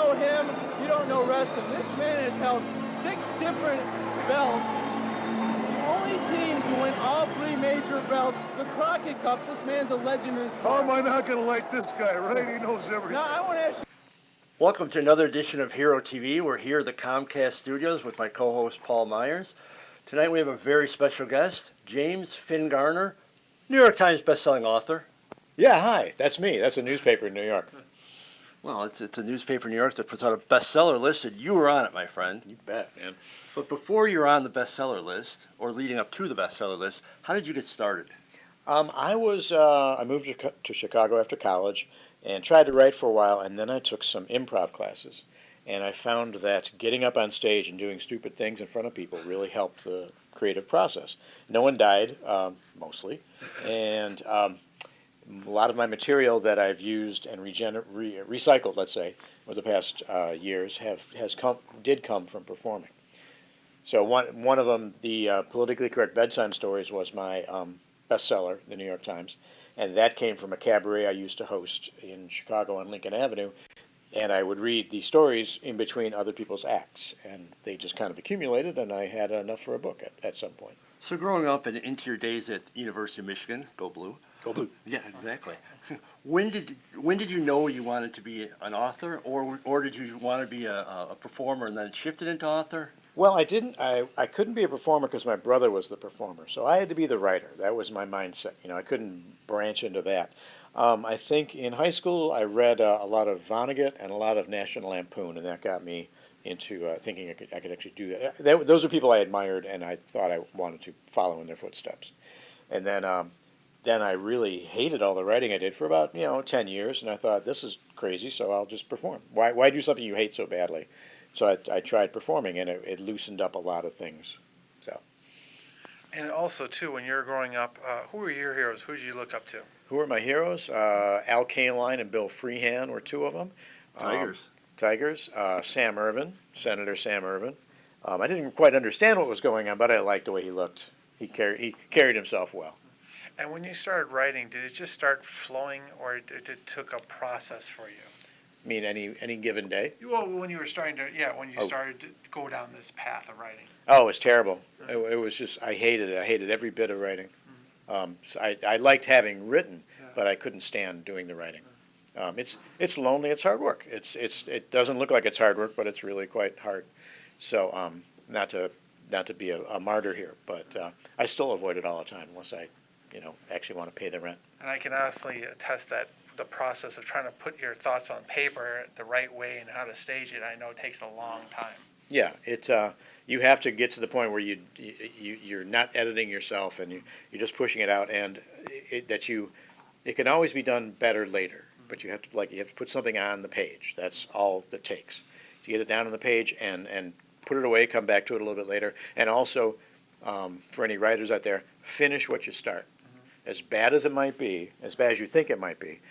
know him, you don't know wrestling. This man has held 6 different belts. The only team to win all 3 major belts. The Crockett Cup, this man's a legend in sport. How am I not going to like this guy, right? He knows everything. Now, I want to ask you. Welcome to another edition of Hero TV. We're here at the Comcast studios with my co-host Paul Myers. Tonight we have a very special guest, James Finn Garner, New York Times bestselling author. Yeah, hi, that's me. That's a newspaper in New York. Well, it's a newspaper in New York that puts out a bestseller list, and you were on it, my friend. You bet, man. But before you were on the bestseller list, or leading up to the bestseller list, how did you get started? I moved to Chicago after college and tried to write for a while, and then I took some improv classes. And I found that getting up on stage and doing stupid things in front of people really helped the creative process. No one died, mostly, and a lot of my material that I've used and recycled, let's say, over the past years did come from performing. So one of them, the politically correct bedtime stories, was my bestseller, the New York Times, and that came from a cabaret I used to host in Chicago on Lincoln Avenue, and I would read the stories in between other people's acts, and they just kind of accumulated, and I had enough for a book at some point. So growing up and into your days at University of Michigan, go Blue. Go Blue. Yeah, exactly. When did you know you wanted to be an author, or did you want to be a performer and then shifted into author? Well, I didn't. I couldn't be a performer because my brother was the performer, so I had to be the writer. That was my mindset. I couldn't branch into that. I think in high school I read a lot of Vonnegut and a lot of National Lampoon, and that got me into thinking I could actually do that. Those are people I admired, and I thought I wanted to follow in their footsteps. And then I really hated all the writing I did for about 10 years, and I thought, this is crazy, so I'll just perform. Why do something you hate so badly? So I tried performing, and it loosened up a lot of things. So. And also, too, when you were growing up, who were your heroes? Who did you look up to? Who were my heroes? Al Kaline and Bill Freehan were 2 of them. Tigers. Sam Ervin, Senator Sam Ervin. I didn't quite understand what was going on, but I liked the way he looked. He carried himself well. And when you started writing, did it just start flowing, or did it took a process for you? You mean any given day? Well, when you were started to go down this path of writing. Oh, it was terrible. It was just, I hated it. I hated every bit of writing. So I liked having written, but I couldn't stand doing the writing. It's lonely. It's hard work. It doesn't look like it's hard work, but it's really quite hard. So not to be a martyr here, but I still avoid it all the time unless I, actually want to pay the rent. And I can honestly attest that the process of trying to put your thoughts on paper the right way and how to stage it, I know takes a long time. Yeah, you have to get to the point where you're not editing yourself and you're just pushing it out, and it can always be done better later. But you have to put something on the page. That's all it takes to get it down on the page and put it away. Come back to it a little bit later, and also for any writers out there, finish what you start. As bad as it might be, as bad as you think it might be,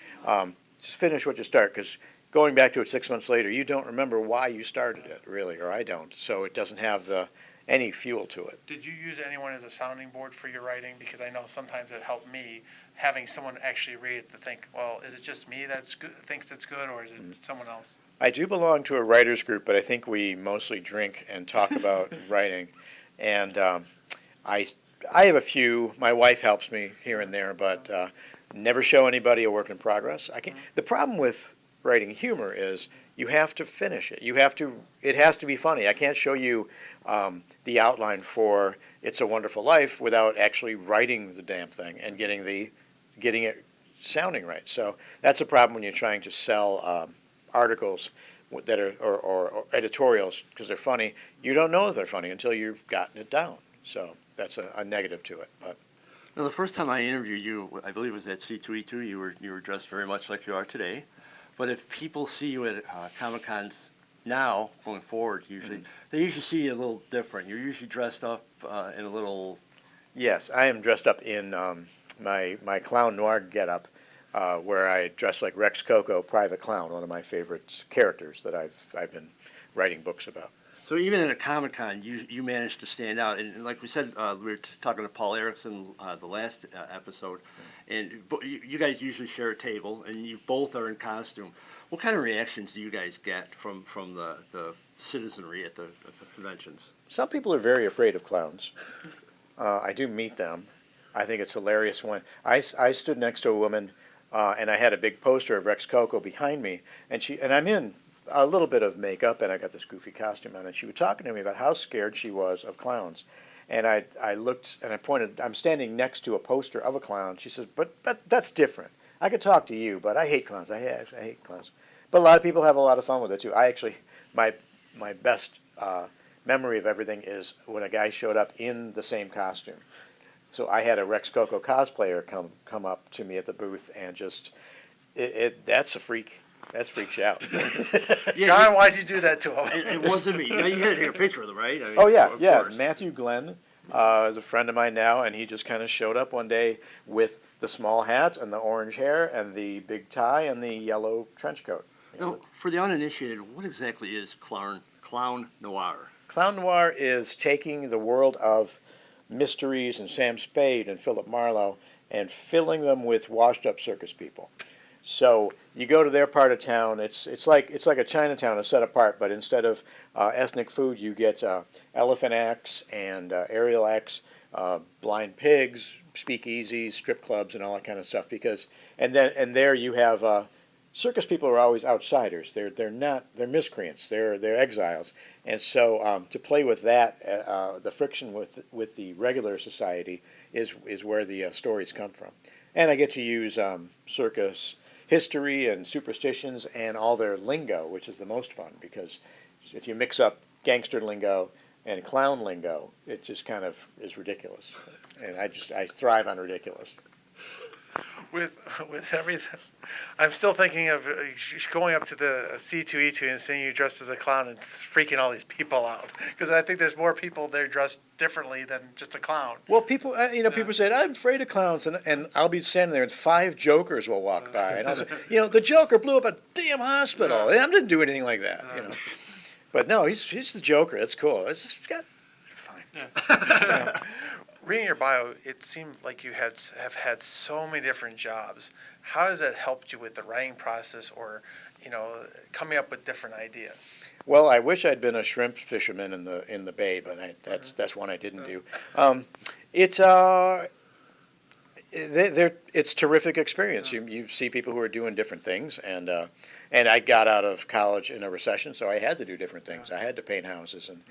just finish what you start, because going back to it 6 months later, you don't remember why you started it, really, or I don't. So it doesn't have any fuel to it. Did you use anyone as a sounding board for your writing? Because I know sometimes it helped me having someone actually read it to think, well, is it just me that thinks it's good, or is it someone else? I do belong to a writers group, but I think we mostly drink and talk about writing. And I have a few. My wife helps me here and there, but never show anybody a work in progress. I can't. The problem with writing humor is you have to finish it. It has to be funny. I can't show you the outline for It's a Wonderful Life without actually writing the damn thing and getting it sounding right. So that's a problem when you're trying to sell articles that are or editorials because they're funny. You don't know if they're funny until you've gotten it down. So that's a negative to it. But now, the first time I interviewed you, I believe it was at C2E2. You were dressed very much like you are today. But if people see you at Comic-Cons now, going forward, they usually see you a little different. You're usually dressed up in a little. Yes, I am dressed up in my clown noir getup, where I dress like Rex Koko, Private Clown, one of my favorite characters that I've been writing books about. So even at a Comic-Con, you managed to stand out. And like we said, we were talking to Paul Erickson the last episode, and you guys usually share a table, and you both are in costume. What kind of reactions do you guys get from the citizenry at the conventions? Some people are very afraid of clowns. I do meet them. I think it's hilarious when I stood next to a woman, and I had a big poster of Rex Koko behind me, and I'm in a little bit of makeup, and I got this goofy costume on, and she was talking to me about how scared she was of clowns. And I looked, and I pointed, I'm standing next to a poster of a clown. She says, but that's different. I could talk to you, but I hate clowns. I hate clowns. But a lot of people have a lot of fun with it, too. I actually, my best memory of everything is when a guy showed up in the same costume. So I had a Rex Koko cosplayer come up to me at the booth, and just, that's a freak. That's freaks you out. John, why'd you do that to him? It wasn't me. Now, you had to take a picture of them, right? I mean, Oh, yeah, of yeah. course. Matthew Glenn is a friend of mine now, and he just kind of showed up one day with the small hat and the orange hair and the big tie and the yellow trench coat. Now, for the uninitiated, what exactly is clown noir? Clown noir is taking the world of mysteries and Sam Spade and Philip Marlowe and filling them with washed-up circus people. So you go to their part of town. It's like a Chinatown, is set apart, but instead of ethnic food, you get elephant acts and aerial acts, blind pigs, speakeasies, strip clubs, and all that kind of stuff. And there you have circus people are always outsiders. They're miscreants. They're exiles. And so to play with that, the friction with the regular society is where the stories come from. And I get to use circus history and superstitions and all their lingo, which is the most fun, because if you mix up gangster lingo and clown lingo, it just kind of is ridiculous. And I thrive on ridiculous. With everything, I'm still thinking of going up to the C2E2 and seeing you dressed as a clown and freaking all these people out. Because I think there's more people there dressed differently than just a clown. Well, people, people say, I'm afraid of clowns, and I'll be standing there, and 5 jokers will walk by, and I'll say, the Joker blew up a damn hospital. I didn't do anything like that, But no, he's the Joker. That's cool. It's fine. Yeah. Reading your bio, it seemed like you have had so many different jobs. How has that helped you with the writing process, or coming up with different ideas? Well, I wish I'd been a shrimp fisherman in the bay, but that's one I didn't do. It's terrific experience. You see people who are doing different things, and I got out of college in a recession, so I had to do different things. I had to paint houses and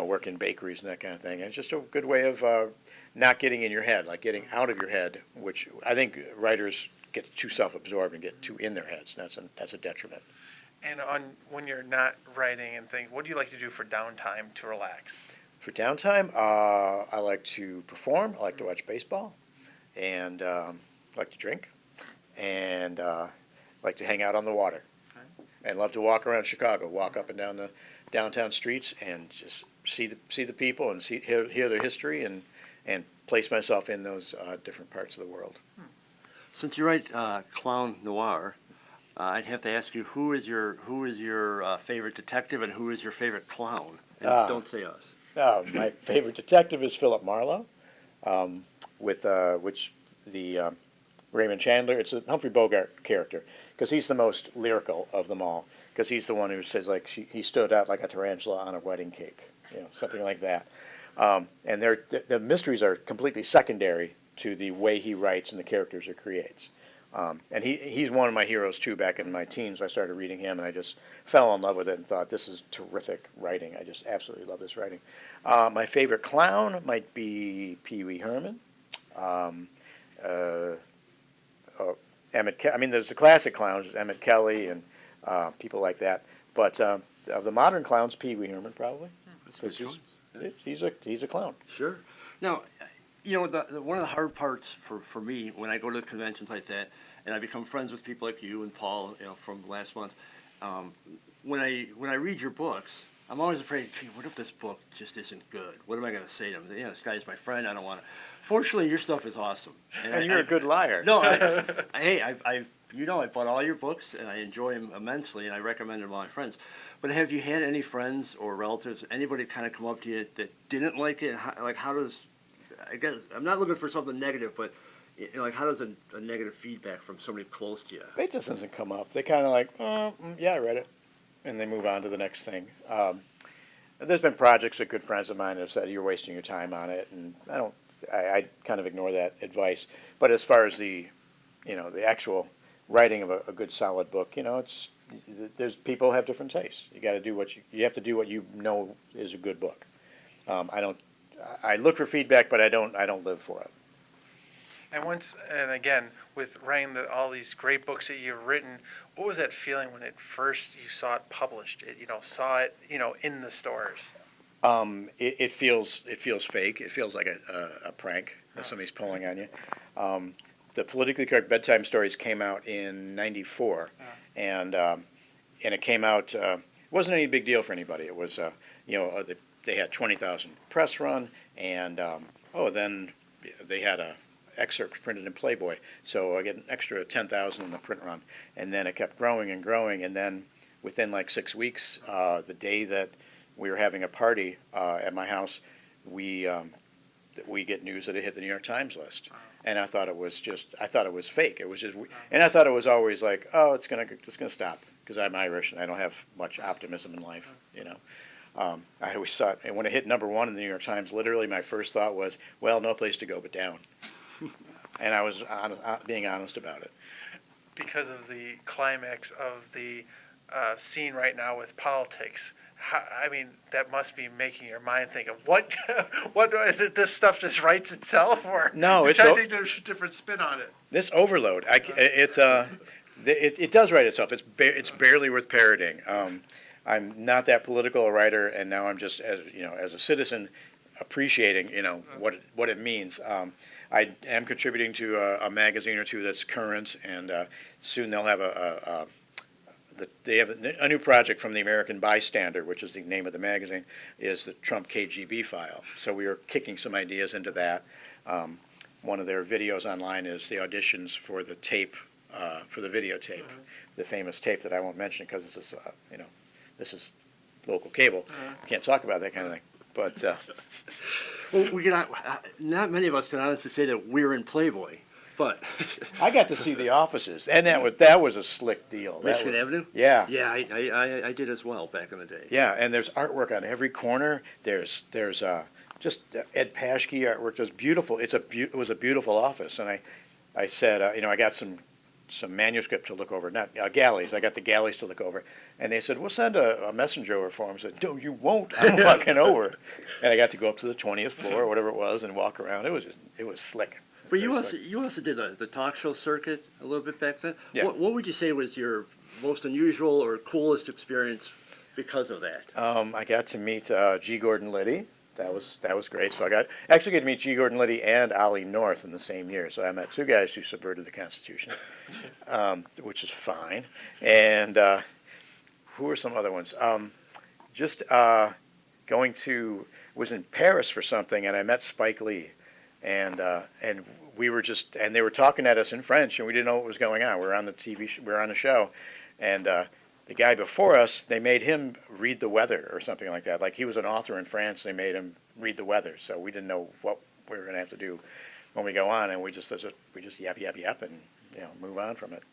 work in bakeries and that kind of thing. And it's just a good way of not getting in your head, like getting out of your head, which I think writers get too self-absorbed and get too in their heads. And that's a detriment. And when you're not writing and things, what do you like to do for downtime to relax? For downtime, I like to perform. I like to watch baseball, and I like to drink, and like to hang out on the water, and love to walk around Chicago, walk up and down the downtown streets, and just see the people and hear their history, and place myself in those different parts of the world. Since you write clown noir, I'd have to ask you, who is your favorite detective, and who is your favorite clown? And don't say us. My favorite detective is Philip Marlowe, with which the Raymond Chandler. It's a Humphrey Bogart character, because he's the most lyrical of them all, because he's the one who says, like, he stood out like a tarantula on a wedding cake, something like that. And the mysteries are completely secondary to the way he writes and the characters he creates. And he's one of my heroes, too. Back in my teens, I started reading him, and I just fell in love with it and thought, this is terrific writing. I just absolutely love this writing. My favorite clown might be Pee Wee Herman. Emmett. I mean, there's the classic clowns, Emmett Kelly and people like that. But of the modern clowns, Pee Wee Herman probably. That's a good choice. He's a clown. Sure. Now, one of the hard parts for me when I go to conventions like that, and I become friends with people like you and Paul, from last month, when I read your books, I'm always afraid, gee, what if this book just isn't good? What am I going to say to him? This guy's my friend. I don't want to. Fortunately, your stuff is awesome. And you're a good liar. No, I bought all your books, and I enjoy them immensely, and I recommend them to my friends. But have you had any friends or relatives, anybody kind of come up to you that didn't like it? How does, I guess, I'm not looking for something negative, but, Like, how does a negative feedback from somebody close to you? It just doesn't come up. They kind of like, yeah, I read it, and they move on to the next thing. There's been projects that good friends of mine have said you're wasting your time on it, and I kind of ignore that advice. But as far as the actual writing of a good solid book, there's people have different tastes. You got to do you have to do what you know is a good book. I look for feedback, but I don't live for it. And again, with writing all these great books that you've written, what was that feeling when you saw it published? Saw it, in the stores. It feels fake. It feels like a prank that somebody's pulling on you. The politically correct bedtime stories came out in '94, and it came out. It wasn't any big deal for anybody. It was they had 20,000 press run, and then they had a excerpt printed in Playboy, so I get an extra 10,000 in the print run, and then it kept growing and growing, and then within like 6 weeks, the day that we were having a party at my house, we get news that it hit the New York Times list, and I thought it was fake. It was just, and I thought it was always like, oh, it's gonna stop because I'm Irish and I don't have much optimism in life, I always thought, and when it hit #1 in the New York Times, literally my first thought was, well, no place to go but down. And I was being honest about it. Because of the climax of the scene right now with politics, that must be making your mind think of what is it? This stuff just writes itself, or no? I think there's a different spin on it. This overload, it does write itself. It's barely worth parroting. I'm not that political a writer, and now I'm just as a citizen appreciating what it means. I am contributing to a magazine or two that's current, and soon they'll have they have a new project from the American Bystander, which is the name of the magazine, is the Trump KGB file. So we are kicking some ideas into that. One of their videos online is the auditions for the tape, for the videotape, the famous tape that I won't mention because this is local cable. Can't talk about that kind of thing. But well, we cannot. Not many of us can honestly say that we're in Playboy, but I got to see the offices, and that was a slick deal. Michigan Avenue. Yeah. Yeah, I did as well back in the day. Yeah, and there's artwork on every corner. There's just Ed Paschke artwork. It's beautiful. It was a beautiful office, and I said, I got some manuscript to look over, not galleys. I got the galleys to look over, and they said, "We'll send a messenger over for him." I said, "No, you won't. I'm walking over." And I got to go up to the 20th floor, or whatever it was, and walk around. It was slick. But you also did the talk show circuit a little bit back then. Yeah. What would you say was your most unusual or coolest experience because of that? I got to meet G. Gordon Liddy. That was great. So I actually get to meet G. Gordon Liddy and Ollie North in the same year. So I met two guys who subverted the Constitution, which is fine. And who were some other ones? Was in Paris for something, and I met Spike Lee, and we were and they were talking at us in French, and we didn't know what was going on. We were on the we were on the show, and the guy before us, they made him read the weather or something like that. Like he was an author in France, they made him read the weather. So we didn't know what we were going to have to do when we go on, and we just yap, and move on from it.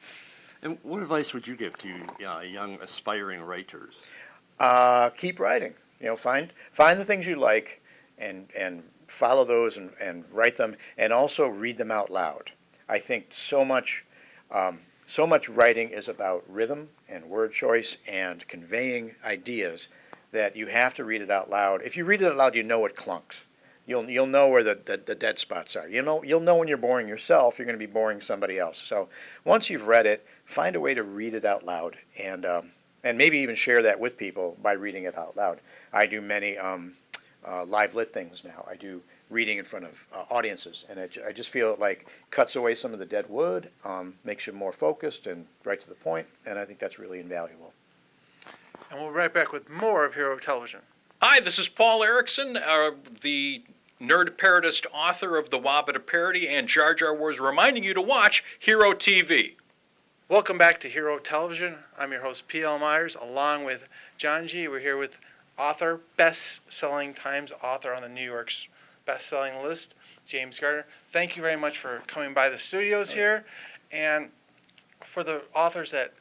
And what advice would you give to young aspiring writers? Keep writing. Find the things you like, and follow those and write them, and also read them out loud. I think so much writing is about rhythm and word choice and conveying ideas that you have to read it out loud. If you read it out loud, you know it clunks. You'll know where the dead spots are. You'll know when you're boring yourself, you're going to be boring somebody else. So once you've read it, find a way to read it out loud, and maybe even share that with people by reading it out loud. I do many live lit things now. I do reading in front of audiences, and I just feel it like cuts away some of the dead wood, makes you more focused and right to the point, and I think that's really invaluable. And we'll be right back with more of Hero Television. Hi, this is Paul Erickson, the nerd parodist author of The Wobbit Parody and Jar Jar Wars, reminding you to watch Hero TV. Welcome back to Hero Television. I'm your host, P.L. Myers, along with Johngy. We're here with author, best-selling Times author on the New York's best-selling list, James Garner. Thank you very much for coming by the studios here. And for the authors that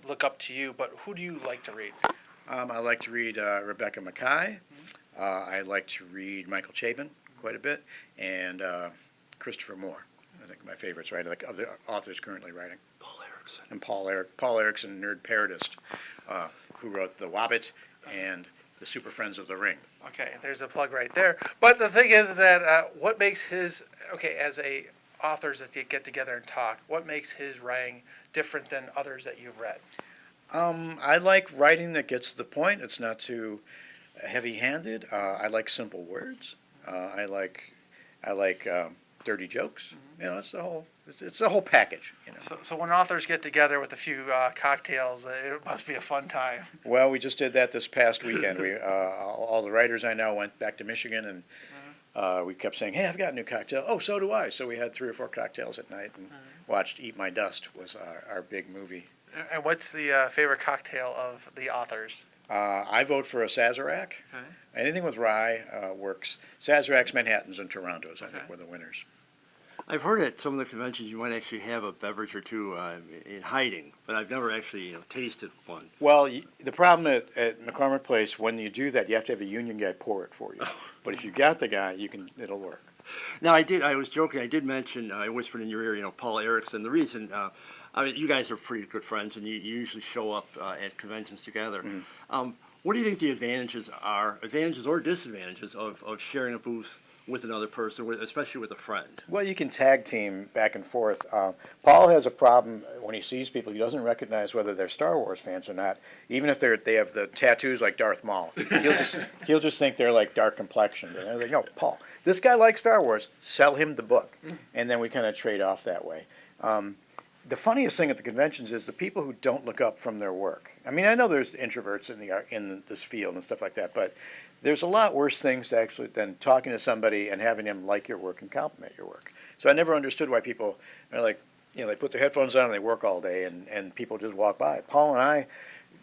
look up to you, but who do you like to read? I like to read Rebecca Mackay. I like to read Michael Chabon quite a bit, and Christopher Moore. I think my favorites, right, like of the authors currently writing. Paul Erickson. And Paul Erickson, nerd parodist, who wrote The Wobbit and The Super Friends of the Ring. Okay, there's a plug right there. But the thing is that what makes his, as a authors that you get together and talk, what makes his writing different than others that you've read? I like writing that gets to the point. It's not too heavy-handed. I like simple words. I like dirty jokes. You know, it's the whole package. You know. So when authors get together with a few cocktails, it must be a fun time. Well, we just did that this past weekend. We all the writers I know went back to Michigan, and we kept saying, "Hey, I've got a new cocktail." "Oh, so do I." So we had 3 or 4 cocktails at night and watched Eat My Dust was our big movie. And what's the favorite cocktail of the authors? I vote for a Sazerac. Okay. Anything with rye works. Sazerac's, Manhattans, and Torontos, I think, were the winners. I've heard at some of the conventions you might actually have a beverage or two in hiding, but I've never actually tasted one. Well, the problem at McCormick Place, when you do that, you have to have a union guy pour it for you. But if you got the guy, it'll work. Now, I was joking. I did mention, I whispered in your ear, Paul Erickson. The reason, you guys are pretty good friends, and you usually show up at conventions together. What do you think the advantages or disadvantages of sharing a booth with another person, especially with a friend? Well, you can tag team back and forth. Paul has a problem when he sees people. He doesn't recognize whether they're Star Wars fans or not, even if they have the tattoos like Darth Maul. He'll just think they're like dark complexioned. And I'm like, no, Paul, this guy likes Star Wars. Sell him the book, and then we kind of trade off that way. The funniest thing at the conventions is the people who don't look up from their work. I mean, I know there's introverts in this field and stuff like that, but there's a lot worse things than talking to somebody and having them like your work and compliment your work. So I never understood why people are like, they put their headphones on and they work all day and people just walk by. Paul and I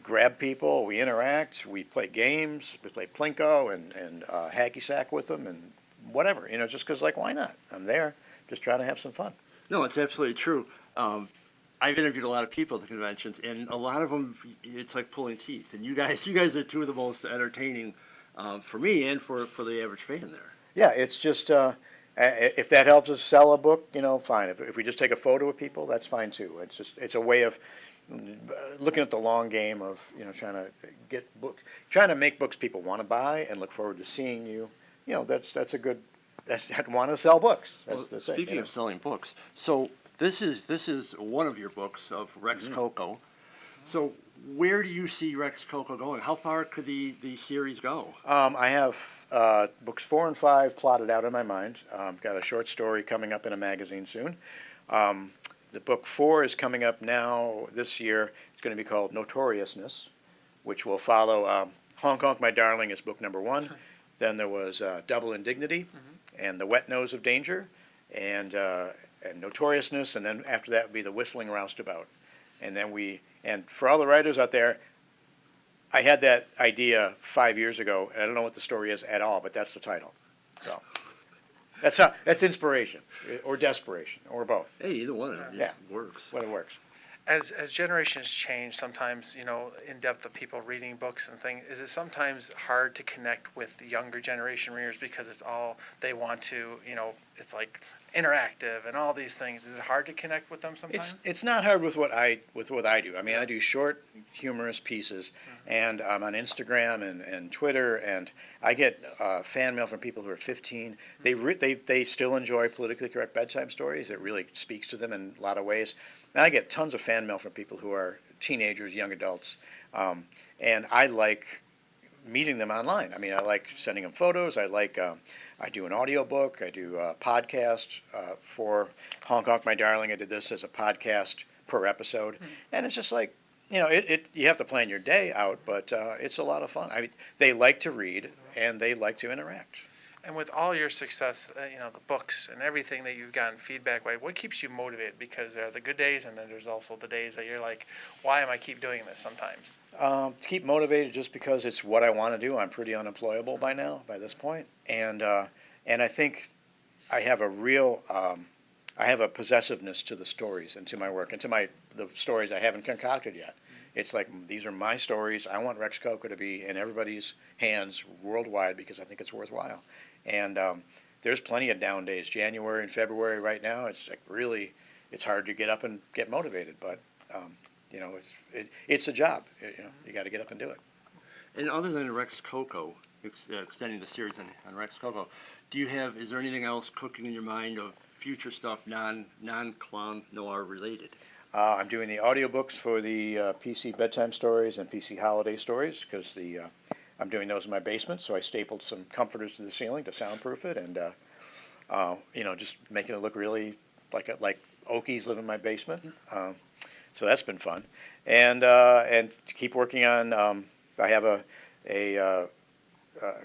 grab people, we interact, we play games, we play Plinko and hacky sack with them and whatever, just because, why not? I'm there just trying to have some fun. No, it's absolutely true. I've interviewed a lot of people at the conventions, and a lot of them, it's like pulling teeth. And you guys are 2 of the most entertaining for me and for the average fan there. Yeah, it's just if that helps us sell a book, fine. If we just take a photo of people, that's fine too. It's a way of looking at the long game of trying to get books, trying to make books people want to buy and look forward to seeing you. That's a good. I want to sell books. That's speaking of selling books, so this is one of your books of Rex Koko. So where do you see Rex Koko going? How far could the series go? I have books 4 and 5 plotted out in my mind. Got a short story coming up in a magazine soon. The book 4 is coming up now this year. It's going to be called Notoriousness, which will follow Honk Honk My Darling is book number 1. Then there was Double Indignity and The Wet Nose of Danger and Notoriousness, and then after that would be The Whistling Roustabout. And for all the writers out there, I had that idea 5 years ago, and I don't know what the story is at all, but that's the title. So that's inspiration or desperation or both. Hey, either one of them works. When it works. As generations change, sometimes, in depth of people reading books and things, is it sometimes hard to connect with the younger generation readers because it's all they want to, it's like interactive and all these things. Is it hard to connect with them sometimes? It's not hard with what I do. I mean, I do short, humorous pieces, and I'm on Instagram and Twitter, and I get fan mail from people who are 15. They still enjoy politically correct bedtime stories. It really speaks to them in a lot of ways. And I get tons of fan mail from people who are teenagers, young adults, and I like meeting them online. I mean, I like sending them photos. I do an audio book. I do a podcast for Honk Honk My Darling. I did this as a podcast per episode, and it's just like, you have to plan your day out, but it's a lot of fun. They like to read and they like to interact. And with all your success, the books and everything that you've gotten feedback by, what keeps you motivated? Because there are the good days, and then there's also the days that you're like, why am I keep doing this sometimes? To keep motivated just because it's what I want to do. I'm pretty unemployable by this point. And I think I have a real, I have a possessiveness to the stories and to my work and to the stories I haven't concocted yet. It's like, these are my stories. I want Rex Koko to be in everybody's hands worldwide because I think it's worthwhile. And there's plenty of down days. January and February right now, it's like really, it's hard to get up and get motivated. But you know, it's a job. You know, you got to get up and do it. And other than Rex Koko, extending the series on Rex Koko, is there anything else cooking in your mind of future stuff non-clown noir related? I'm doing the audiobooks for the PC bedtime stories and PC holiday stories because I'm doing those in my basement. So I stapled some comforters to the ceiling to soundproof it, and you know, just making it look really like Okies live in my basement. So that's been fun, and to keep working on. I have a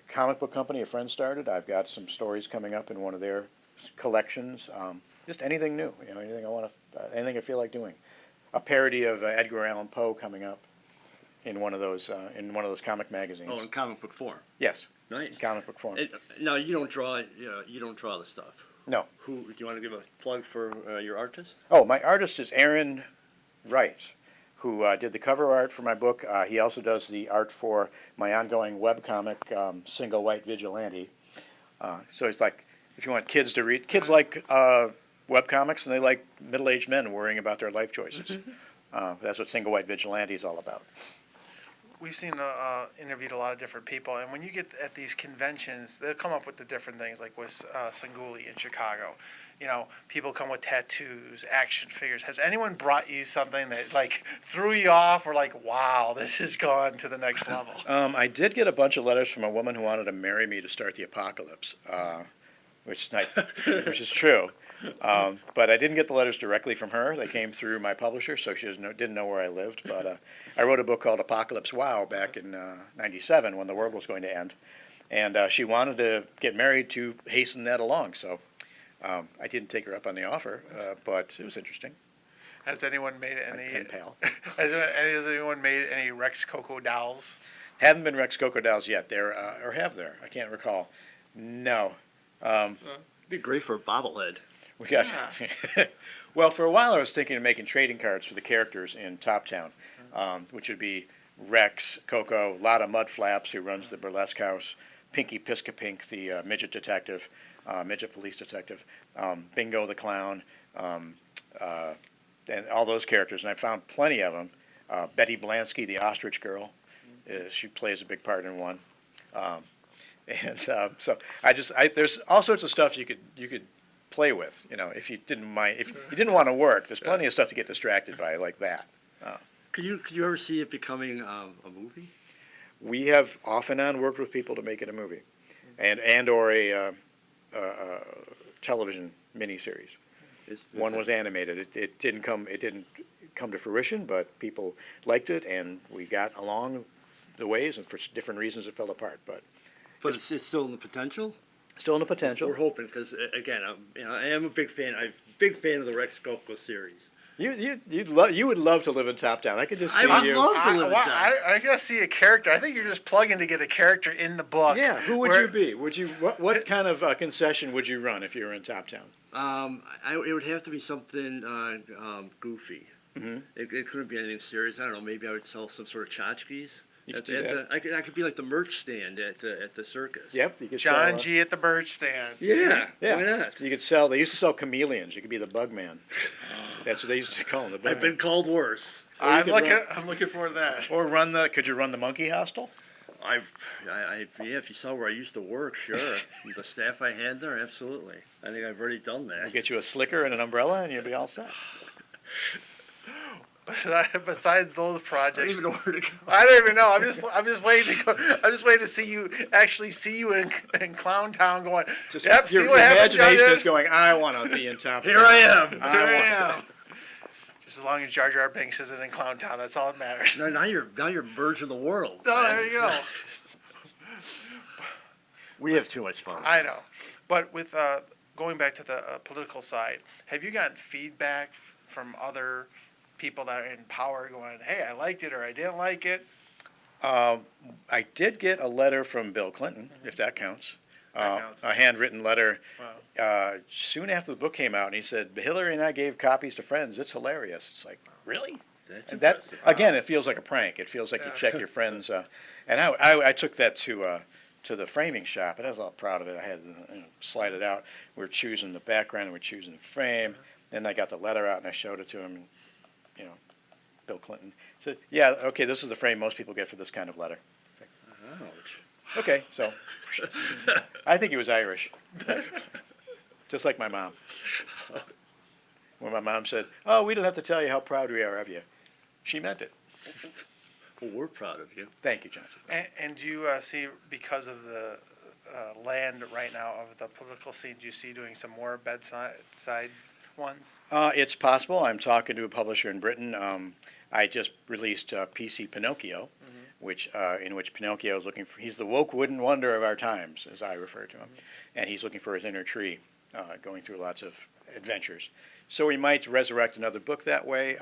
comic book company a friend started. I've got some stories coming up in one of their collections. Just anything new, you know, anything I feel like doing. A parody of Edgar Allan Poe coming up in one of those comic magazines. Oh, in comic book form. Yes. Nice. In comic book form. Now you don't draw. You don't draw the stuff. No. Who do you want to give a plug for your artist? Oh, my artist is Aaron Wright, who did the cover art for my book. He also does the art for my ongoing webcomic, Single White Vigilante. So it's like, if you want kids to read, kids like webcomics, and they like middle-aged men worrying about their life choices. That's what Single White Vigilante is all about. We've seen interviewed a lot of different people, and when you get at these conventions, they'll come up with the different things, like with Sanguli in Chicago. You know, people come with tattoos, action figures. Has anyone brought you something that like threw you off, or like, wow, this has gone to the next level? I did get a bunch of letters from a woman who wanted to marry me to start the apocalypse, which is true. But I didn't get the letters directly from her. They came through my publisher, so she didn't know where I lived. But I wrote a book called Apocalypse Wow back in '97 when the world was going to end. And she wanted to get married to hasten that along. So I didn't take her up on the offer, but it was interesting. Has anyone made any? Pen pal. Has anyone made any Rex Koko dolls? Haven't been Rex Koko dolls yet. Or have there? I can't recall. No. It'd be great for a bobblehead. We got. Well, for a while I was thinking of making trading cards for the characters in Top Town, which would be Rex, Koko, Lotta Mudflaps, who runs the burlesque house, Pinky Piskapink, the midget detective, midget police detective, Bingo the clown, and all those characters. And I found plenty of them. Betty Blansky, the ostrich girl, she plays a big part in one. And so there's all sorts of stuff you could play with, you know, if you didn't mind, if you didn't want to work. There's plenty of stuff to get distracted by like that. Could you ever see it becoming a movie? We have off and on worked with people to make it a movie, and or a television miniseries. One was animated. It didn't come to fruition, but people liked it, and we got along the ways, and for different reasons it fell apart. But it's still in the potential. Still in the potential. We're hoping, because again, I am a big fan. I'm a big fan of the Rex Koko series. You would love to live in Top Town. I could just see you. I would love to live in Top Town. I gotta see a character. I think you're just plugging to get a character in the book. Yeah, who would you be? What kind of concession would you run if you were in Top Town? It would have to be something goofy. Mm-hmm. It couldn't be anything serious. I don't know. Maybe I would sell some sort of tchotchkes. You could do that. I could be like the merch stand at the circus. Yep, you could John sell, G at the merch stand. Yeah, yeah. why not? You could sell. They used to sell chameleons. You could be the bug man. That's what they used to call him. The bug I've been called worse. I'm looking forward to that. Or could you run the monkey hostel? Yeah, if you saw where I used to work, sure. The staff I had there, absolutely. I think I've already done that. We'll get you a slicker and an umbrella, and you'll be all set. Besides those projects, I don't even know where to go. I don't even know. I'm just waiting to go. I'm just waiting to see you in Clown Town going. Just Yep. See your what happened, imagination John? is going. I want to be in Top Town. Here I am. Here I am. Just as long as Jar Jar Binks isn't in Clown Town, that's all that matters. Now you're merging the world. Oh, man. there you go. We have too much fun. I know, but with going back to the political side, have you gotten feedback from other people that are in power going, hey, I liked it or I didn't like it? I did get a letter from Bill Clinton, if that counts. a handwritten letter Wow. soon after the book came out, and he said, Hillary and I gave copies to friends. It's hilarious. It's like, really? That's And that, impressive. again, it feels like a prank. It feels like you check your friends. And I took that to the framing shop, and I was all proud of it. I had to slide it out. We were choosing the background, and we were choosing the frame. Then I got the letter out, and I showed it to him, and, Bill Clinton said, yeah, okay, this is the frame most people get for this kind of letter. Ouch. Okay, so I think he was Irish, just like my mom. When my mom said, oh, we don't have to tell you how proud we are of you, she meant it. Well, we're proud of you. Thank you, Johnson. And do you see, because of the land right now of the political scene, do you see doing some more bedside ones? It's possible. I'm talking to a publisher in Britain. I just released PC Pinocchio, in which Pinocchio is looking for, he's the woke wooden wonder of our times, as I refer to him. And he's looking for his inner tree, going through lots of adventures. So we might resurrect another book that way.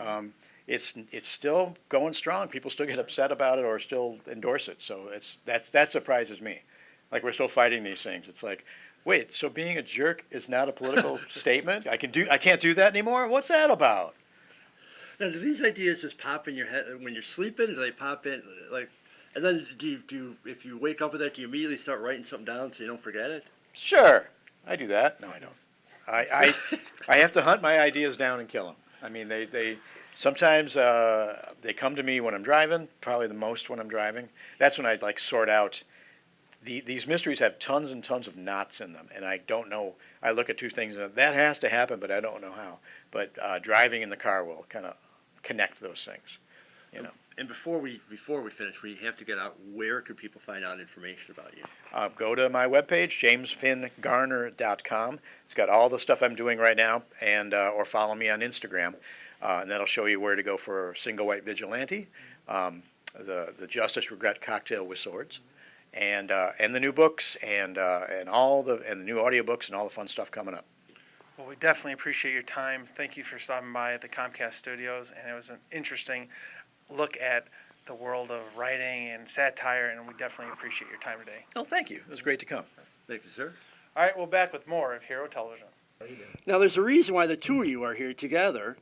It's still going strong. People still get upset about it or still endorse it. So that surprises me. Like, we're still fighting these things. It's like, wait, so being a jerk is not a political statement? I can't do that anymore? What's that about? Now, do these ideas just pop in your head when you're sleeping? Do they pop in, and then if you wake up with that, do you immediately start writing something down so you don't forget it? Sure, I do that. No, I don't. I have to hunt my ideas down and kill them. I mean, they sometimes they come to me when I'm driving, probably the most when I'm driving. That's when I'd sort out. These mysteries have tons and tons of knots in them, and I don't know. I look at two things, and that has to happen, but I don't know how. But driving in the car will kind of connect those things, And before we finish, we have to get out. Where could people find out information about you? Go to my webpage, jamesfinngarner.com. It's got all the stuff I'm doing right now, and or follow me on Instagram, and that'll show you where to go for Single White Vigilante, the Justice Regret Cocktail with Swords, and the new books, and the new audiobooks and all the fun stuff coming up. Well, we definitely appreciate your time. Thank you for stopping by at the Comcast studios, and it was an interesting look at the world of writing and satire, and we definitely appreciate your time today. Oh, thank you. It was great to come. Thank you, sir. All right, we'll back with more of Hero Television. Now, there's a reason why the two of you are here together.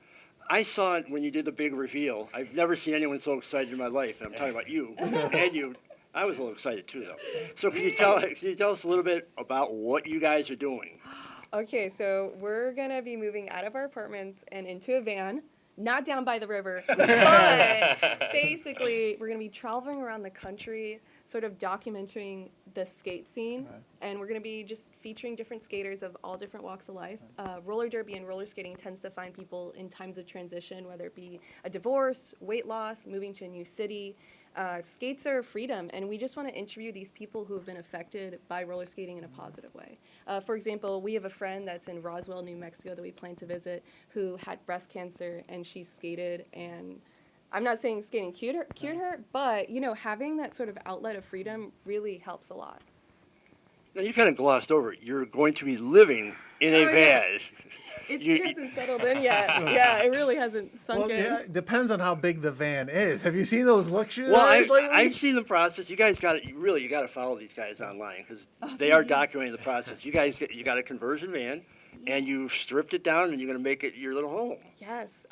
I saw it when you did the big reveal. I've never seen anyone so excited in my life, and I'm talking about you and you. I was a little excited too, though. So can you tell us a little bit about what you guys are doing? Okay, so we're going to be moving out of our apartments and into a van, not down by the river, but basically we're going to be traveling around the country, sort of documenting the skate scene, and we're going to be just featuring different skaters of all different walks of life. Roller derby and roller skating tends to find people in times of transition, whether it be a divorce, weight loss, moving to a new city. Skates are freedom, and we just want to interview these people who have been affected by roller skating in a positive way. For example, we have a friend that's in Roswell, New Mexico that we plan to visit who had breast cancer, and she skated, and I'm not saying skating cured her, but, having that sort of outlet of freedom really helps a lot. Now, you kind of glossed over it. You're going to be living in a van. It hasn't settled in yet. Yeah, it really hasn't sunk in. Yeah, it depends on how big the van is. Have you seen those luxury Well, vans lately? I've seen the process. You guys got to follow these guys online because they are documenting the process. You got a conversion van, and you've stripped it down, and you're going to make it your little home. Yes.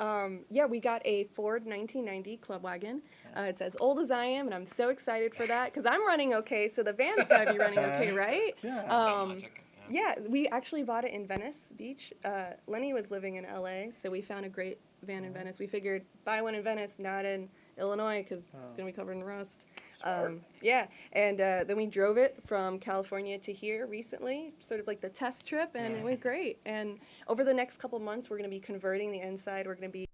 We got a Ford 1990 Club Wagon. It's as old as I am, and I'm so excited for that because I'm running okay, so the van's got to be running okay, right? Yeah. Yeah, we actually bought it in Venice Beach. Lenny was living in LA, so we found a great van in Venice. We figured buy one in Venice, not in Illinois, because it's going to be covered in rust. And then we drove it from California to here recently, sort of like the test trip, and it went great. And over the next couple months, we're going to be converting the inside. We're going to be